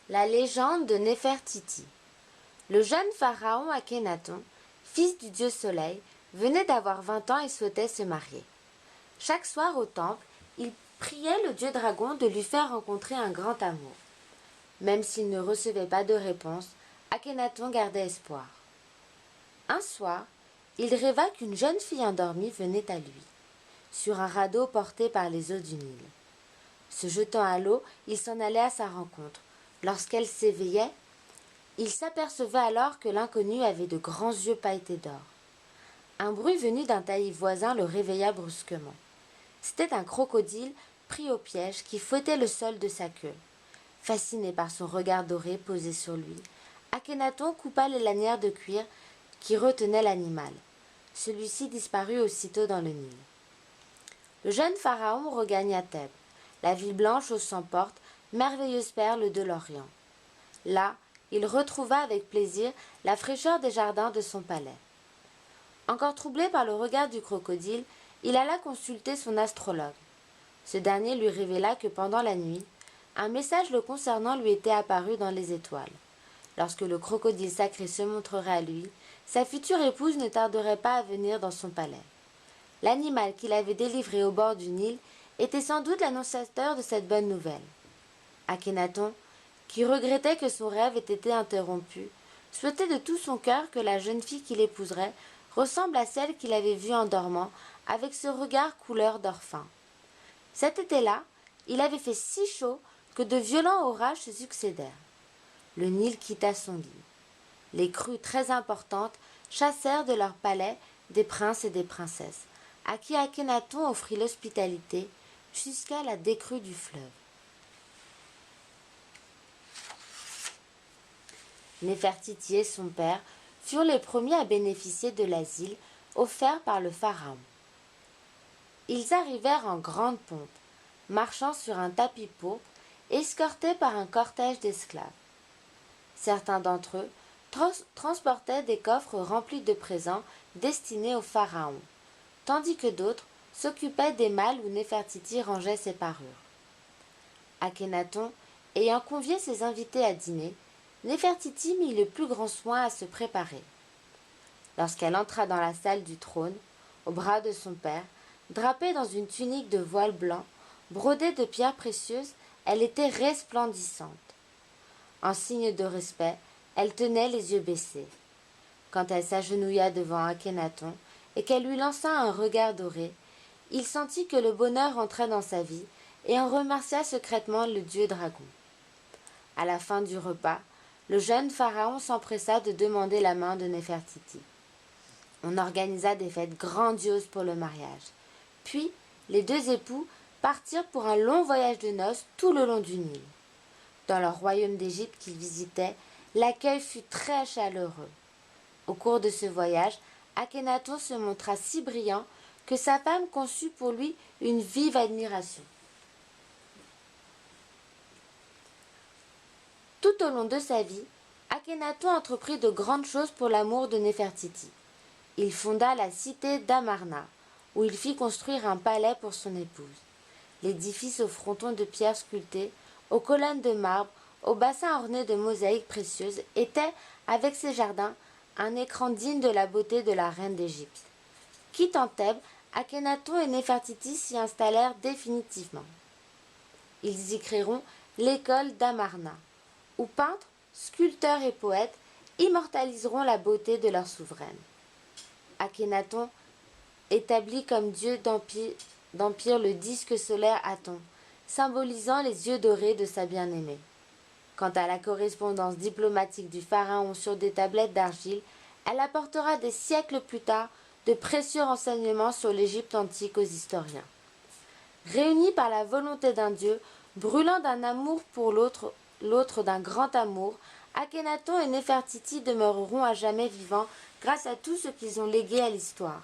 La légende de Néfertiti. Le jeune pharaon Akhénaton, fils du dieu soleil, venait d'avoir 20 ans et souhaitait se marier. Chaque soir au temple, il priait le dieu dragon de lui faire rencontrer un grand amour. Même s'il ne recevait pas de réponse, Akhénaton gardait espoir. Un soir, il rêva qu'une jeune fille endormie venait à lui, sur un radeau porté par les eaux du Nil. Se jetant à l'eau, il s'en allait à sa rencontre. Lorsqu'elle s'éveillait, il s'apercevait alors que l'inconnu avait de grands yeux pailletés d'or. Un bruit venu d'un taillis voisin le réveilla brusquement. C'était un crocodile pris au piège qui fouettait le sol de sa queue. Fasciné par son regard doré posé sur lui, Akhénaton coupa les lanières de cuir qui retenaient l'animal. Celui-ci disparut aussitôt dans le Nil. Le jeune pharaon regagna Thèbes, la ville blanche aux 100 portes, merveilleuse perle de l'Orient. Là, il retrouva avec plaisir la fraîcheur des jardins de son palais. Encore troublé par le regard du crocodile, il alla consulter son astrologue. Ce dernier lui révéla que pendant la nuit, un message le concernant lui était apparu dans les étoiles. Lorsque le crocodile sacré se montrerait à lui, sa future épouse ne tarderait pas à venir dans son palais. L'animal qu'il avait délivré au bord du Nil était sans doute l'annonciateur de cette bonne nouvelle. Akhénaton, qui regrettait que son rêve ait été interrompu, souhaitait de tout son cœur que la jeune fille qu'il épouserait ressemble à celle qu'il avait vue en dormant, avec ce regard couleur d'or fin. Cet été-là, il avait fait si chaud que de violents orages se succédèrent. Le Nil quitta son lit. Les crues très importantes chassèrent de leur palais des princes et des princesses, à qui Akhénaton offrit l'hospitalité jusqu'à la décrue du fleuve. Néfertiti et son père furent les premiers à bénéficier de l'asile offert par le pharaon. Ils arrivèrent en grande pompe, marchant sur un tapis pourpre, escortés par un cortège d'esclaves. Certains d'entre eux transportaient des coffres remplis de présents destinés au pharaon, tandis que d'autres s'occupaient des malles où Néfertiti rangeait ses parures. Akhénaton, ayant convié ses invités à dîner, Néfertiti mit le plus grand soin à se préparer. Lorsqu'elle entra dans la salle du trône, au bras de son père, drapée dans une tunique de voile blanc, brodée de pierres précieuses, elle était resplendissante. En signe de respect, elle tenait les yeux baissés. Quand elle s'agenouilla devant Akhénaton et qu'elle lui lança un regard doré, il sentit que le bonheur entrait dans sa vie et en remercia secrètement le dieu dragon. À la fin du repas, le jeune pharaon s'empressa de demander la main de Néfertiti. On organisa des fêtes grandioses pour le mariage. Puis, les deux époux partirent pour un long voyage de noces tout le long du Nil. Dans leur royaume d'Égypte qu'ils visitaient, l'accueil fut très chaleureux. Au cours de ce voyage, Akhénaton se montra si brillant que sa femme conçut pour lui une vive admiration. Tout au long de sa vie, Akhénaton entreprit de grandes choses pour l'amour de Néfertiti. Il fonda la cité d'Amarna, où il fit construire un palais pour son épouse. L'édifice aux frontons de pierre sculptée, aux colonnes de marbre, aux bassins ornés de mosaïques précieuses, était, avec ses jardins, un écran digne de la beauté de la reine d'Égypte. Quittant Thèbes, Akhénaton et Néfertiti s'y installèrent définitivement. Ils y créeront l'école d'Amarna, où peintres, sculpteurs et poètes immortaliseront la beauté de leur souveraine. Akhénaton établit comme dieu d'empire le disque solaire Aton, symbolisant les yeux dorés de sa bien-aimée. Quant à la correspondance diplomatique du pharaon sur des tablettes d'argile, elle apportera des siècles plus tard de précieux renseignements sur l'Égypte antique aux historiens. Réunis par la volonté d'un dieu, brûlant d'un amour pour l'autre d'un grand amour, Akhénaton et Néfertiti demeureront à jamais vivants grâce à tout ce qu'ils ont légué à l'histoire.